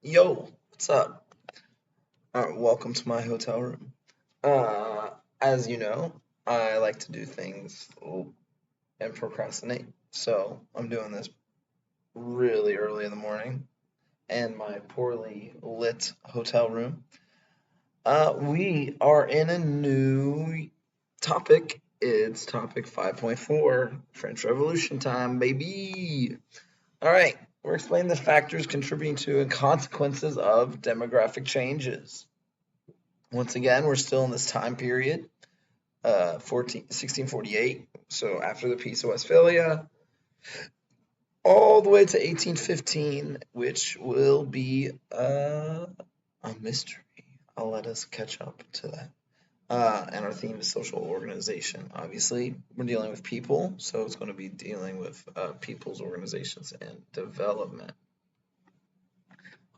Yo, what's up? Welcome to my hotel room. Uh, as you know, I like to do things and procrastinate, so I'm doing this really early in the morning in my poorly lit hotel room. We are in a new topic. It's topic 5.4, French Revolution time, baby. All right, we're explaining the factors contributing to and consequences of demographic changes. Once again, we're still in this time period, 1648, so after the Peace of Westphalia, all the way to 1815, which will be a mystery. I'll let us catch up to that. And our theme is social organization. Obviously, we're dealing with people, so it's going to be dealing with people's organizations and development.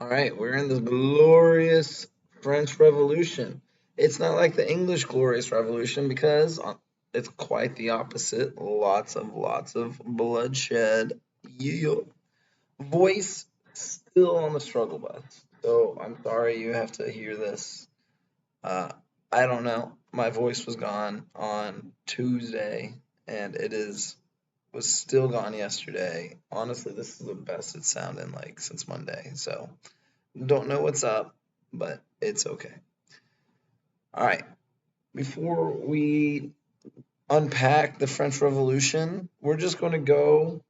All right, we're in the glorious French Revolution. It's not like the English Glorious Revolution because it's quite the opposite. Lots of bloodshed. Yeah. Voice still on the struggle bus. So I'm sorry you have to hear this. Uh, I don't know. My voice was gone on Tuesday, and was still gone yesterday. Honestly, this is the best it's sounded like since Monday. So don't know what's up, but it's okay. All right. Before we unpack the French Revolution, we're just going to go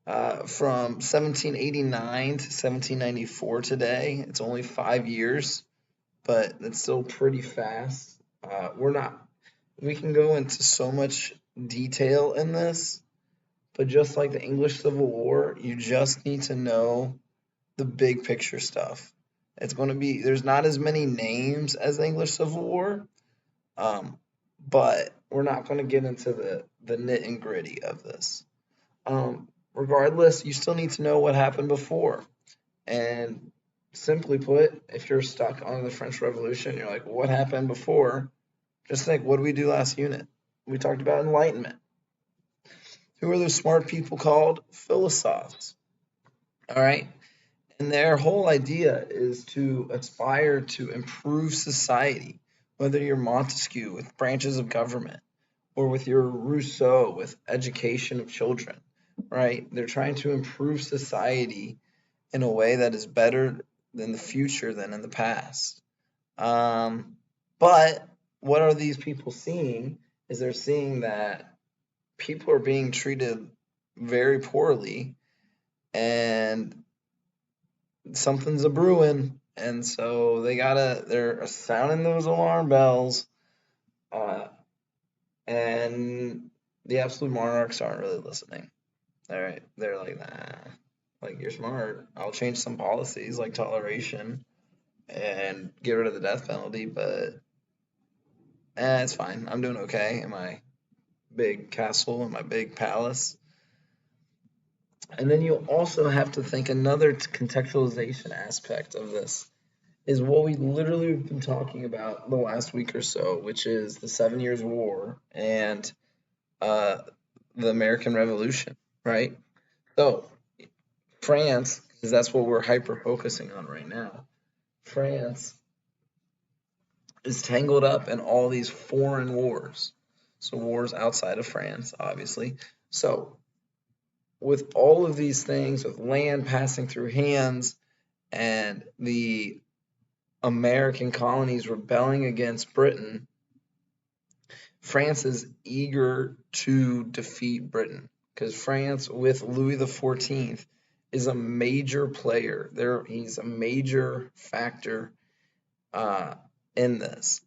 from 1789 to 1794 today. It's only 5 years, but it's still pretty fast. We can go into so much detail in this, but just like the English Civil War, you just need to know the big picture stuff. There's not as many names as the English Civil War, but we're not going to get into the nit and gritty of this. Regardless, you still need to know what happened before. And simply put, if you're stuck on the French Revolution, you're like, what happened before? Just think, what did we do last unit? We talked about enlightenment. Who are those smart people called? Philosophers. All right. And their whole idea is to aspire to improve society, whether you're Montesquieu with branches of government or with your Rousseau with education of children, right? They're trying to improve society in a way that is better than the future than in the past. But what are these people seeing is they're seeing that people are being treated very poorly and something's a brewing, and so they're sounding those alarm bells, uh, and the absolute monarchs aren't really listening. They're like, nah, like you're smart. I'll change some policies like toleration and get rid of the death penalty, but it's fine. I'm doing okay in my big castle and my big palace. And then you also have to think another contextualization aspect of this is what we literally have been talking about the last week or so, which is the 7 Years' War and uh, the American Revolution, right? So, France, because that's what we're hyper focusing on right now, France is tangled up in all these foreign wars. So, wars outside of France, obviously. So, with all of these things, with land passing through hands and the American colonies rebelling against Britain, France is eager to defeat Britain because France, with Louis XIV, is a major player. He's a major factor uh, in this.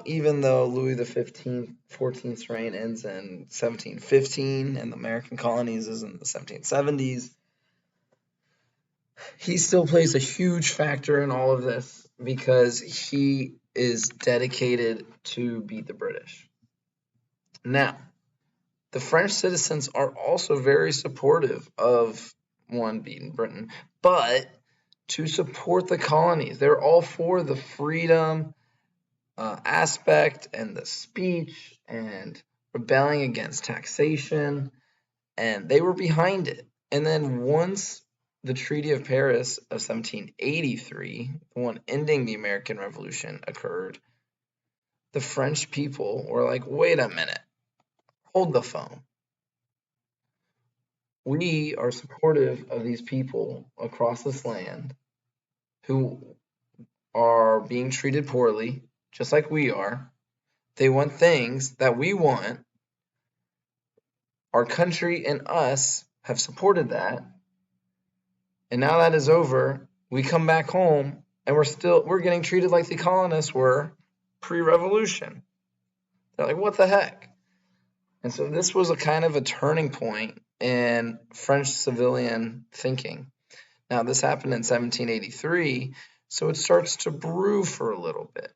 Even though Louis XIV's reign ends in 1715 and the American colonies is in the 1770s, he still plays a huge factor in all of this because he is dedicated to beat the British. Now, the French citizens are also very supportive of one beating Britain, but to support the colonies, they're all for the freedom aspect and the speech and rebelling against taxation, and they were behind it. And then once the Treaty of Paris of 1783, the one ending the American Revolution, occurred, the French people were like, wait a minute, hold the phone. We are supportive of these people across this land who are being treated poorly, just like we are. They want things that we want. Our country and us have supported that. And now that is over, we come back home and we're getting treated like the colonists were pre-revolution. They're like, what the heck? And so this was a kind of a turning point in French civilian thinking. Now, this happened in 1783, so it starts to brew for a little bit.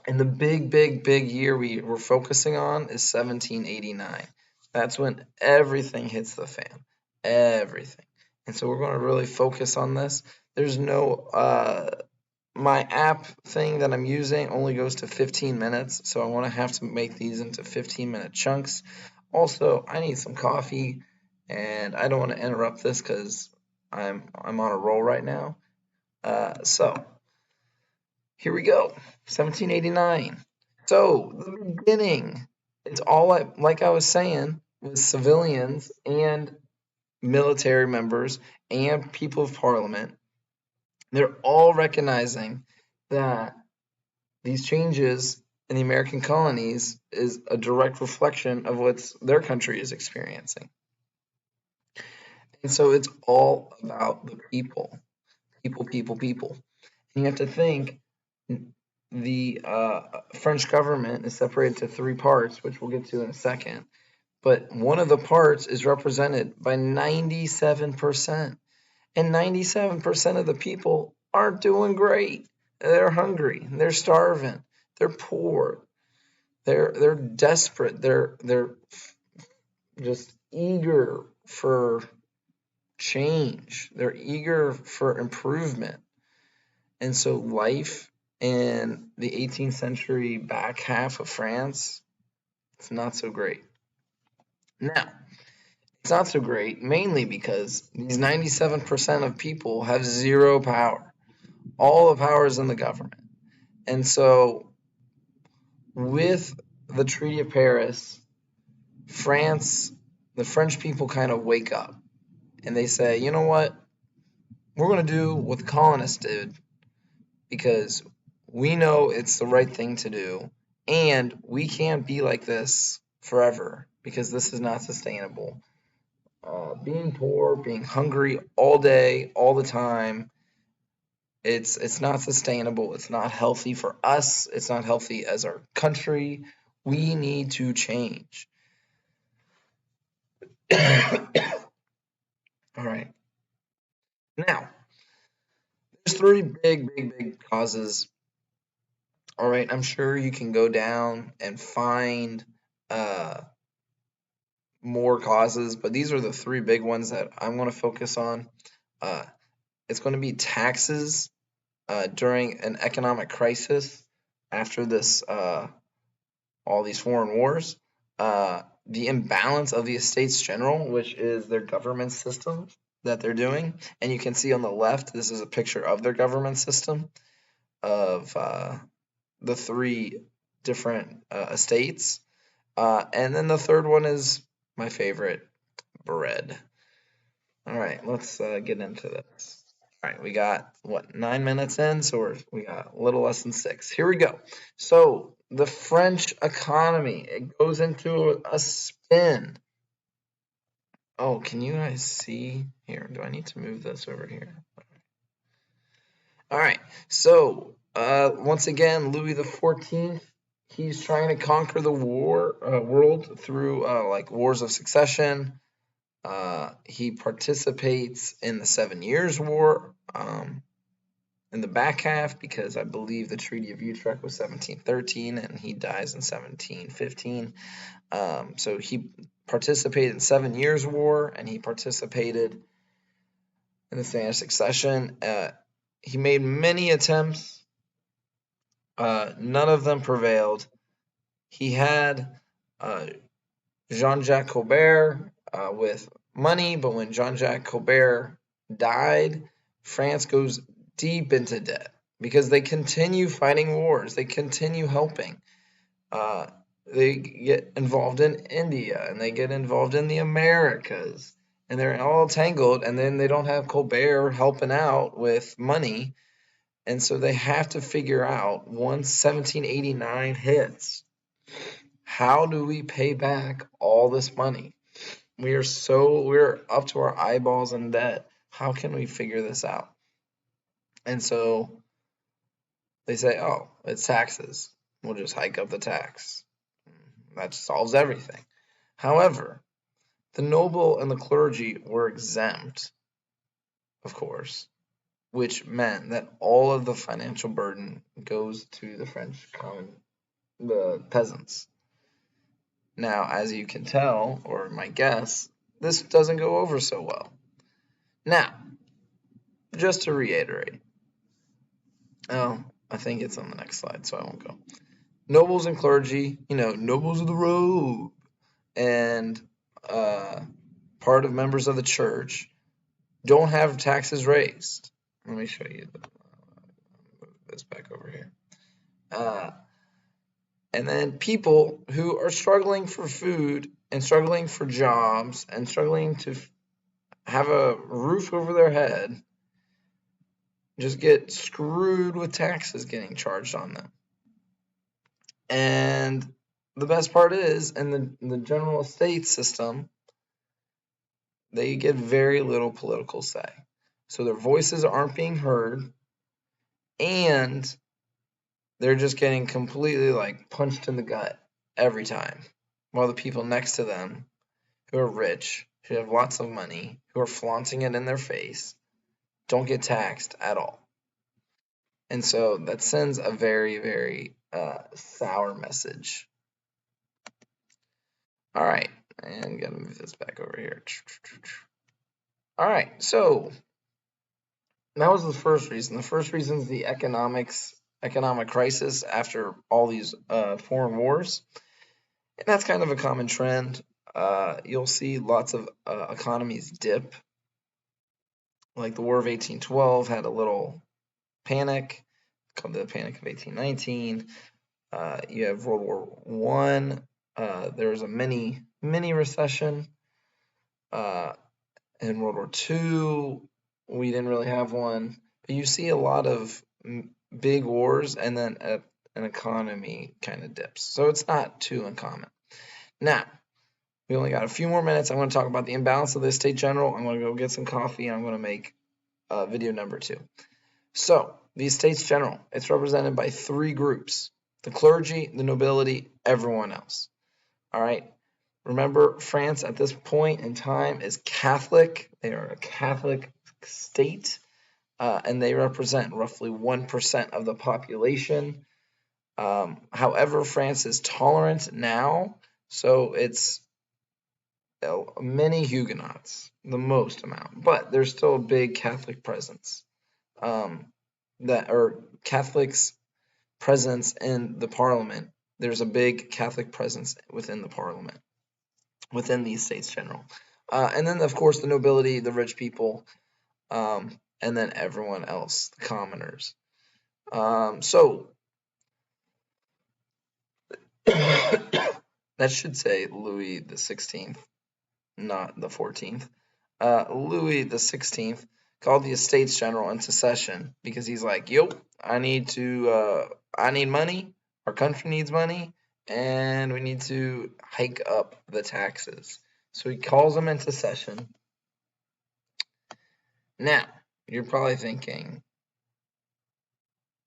And the big year we're focusing on is 1789. That's when everything hits the fan. Everything. And so we're going to really focus on this. There's no my app thing that I'm using only goes to 15 minutes, so I want to have to make these into 15-minute chunks. Also, I need some coffee, and I don't want to interrupt this because I'm on a roll right now. So here we go, 1789. So the beginning, it's all like I was saying, with civilians and military members and people of parliament. They're all recognizing that these changes in the American colonies is a direct reflection of what their country is experiencing. And so it's all about the people. People. And you have to think the French government is separated to three parts, which we'll get to in a second. But one of the parts is represented by 97%. And 97% of the people aren't doing great. They're hungry. They're starving. They're poor. They're desperate. They're just eager for change. They're eager for improvement. And so life in the 18th century back half of France, it's not so great. Now, it's not so great mainly because these 97% of people have zero power. All the power is in the government. And so with the Treaty of Paris, the French people kind of wake up and they say, you know what? We're going to do what the colonists did because we know it's the right thing to do, and we can't be like this forever because this is not sustainable. Being poor, being hungry all day, all the time, it's not sustainable. It's not healthy for us. It's not healthy as our country. We need to change. All right. Now, there's three big causes. All right, I'm sure you can go down and find more causes, but these are the three big ones that I'm going to focus on. It's going to be taxes during an economic crisis after this, all these foreign wars. The imbalance of the Estates General, which is their government system that they're doing. And you can see on the left, this is a picture of their government system of the three different estates. And then the third one is my favorite, bread. All right, let's get into this. All right, we got, 9 minutes in, so we got a little less than 6. Here we go. So the French economy, it goes into a spin. Oh, can you guys see here? Do I need to move this over here? All right, so once again, Louis XIV, he's trying to conquer the world through like wars of succession. He participates in the 7 Years' War in the back half because I believe the Treaty of Utrecht was 1713 and he dies in 1715. So he participated in 7 Years' War and he participated in the Spanish Succession. He made many attempts. None of them prevailed. He had Jean-Jacques Colbert with money, but when Jean-Jacques Colbert died, France goes deep into debt because they continue fighting wars. They continue helping. Uh, they get involved in India and they get involved in the Americas, and they're all tangled. And then they don't have Colbert helping out with money, and so they have to figure out once 1789 hits, how do we pay back all this money? We're up to our eyeballs in debt. How can we figure this out? And so they say, oh, it's taxes. We'll just hike up the tax. That solves everything. However, the noble and the clergy were exempt, of course, which meant that all of the financial burden goes to the peasants. Now, as you can tell, or might guess, this doesn't go over so well. Now, just to reiterate, I think it's on the next slide, so I won't go. Nobles and clergy, nobles of the robe, and part of members of the church don't have taxes raised. Let me show you this back over here. And then people who are struggling for food and struggling for jobs and struggling to have a roof over their head just get screwed with taxes getting charged on them. And the best part is, in the general estate system, they get very little political say. So their voices aren't being heard, and they're just getting completely punched in the gut every time. While the people next to them, who are rich, who have lots of money, who are flaunting it in their face, don't get taxed at all. And so that sends a very, very sour message. All right, and gotta move this back over here. All right, so that was the first reason. The first reason is the economic crisis after all these foreign wars, and that's kind of a common trend. You'll see lots of economies dip. Like the War of 1812 had a little panic called the Panic of 1819. You have World War I. There was a mini recession. In World War II, we didn't really have one. But you see a lot of big wars, and then an economy kind of dips. So it's not too uncommon. Now, we only got a few more minutes. I'm going to talk about the imbalance of the Estate General. I'm going to go get some coffee, and I'm going to make video number 2. So, the Estates General, it's represented by 3 groups: the clergy, the nobility, everyone else. All right. Remember, France at this point in time is Catholic. They are a Catholic state, and they represent roughly 1% of the population. However, France is tolerant now, so it's many Huguenots, the most amount, but there's still a big Catholic presence. Catholics' presence in the parliament. There's a big Catholic presence within the parliament, within the Estates General. And then, of course, the nobility, the rich people, and then everyone else, the commoners. So, that should say Louis the 16th, not the 14th. Louis the 16th called the Estates General into session because he's like, yo, I need money, our country needs money, and we need to hike up the taxes. So he calls them into session. Now, you're probably thinking,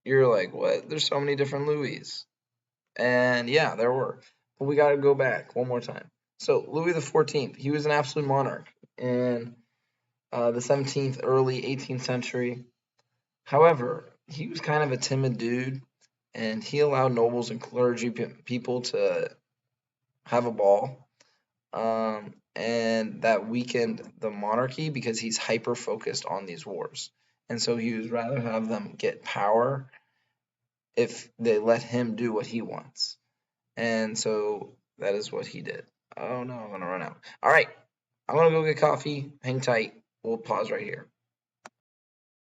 you're like, what? There's so many different Louis. And yeah, there were. But we got to go back one more time. So Louis XIV, he was an absolute monarch in the 17th, early 18th century. However, he was kind of a timid dude, and he allowed nobles and clergy people to have a ball. And that weakened the monarchy because he's hyper-focused on these wars. And so he would rather have them get power if they let him do what he wants. And so that is what he did. Oh no, I'm going to run out. All right, I'm going to go get coffee. Hang tight. We'll pause right here.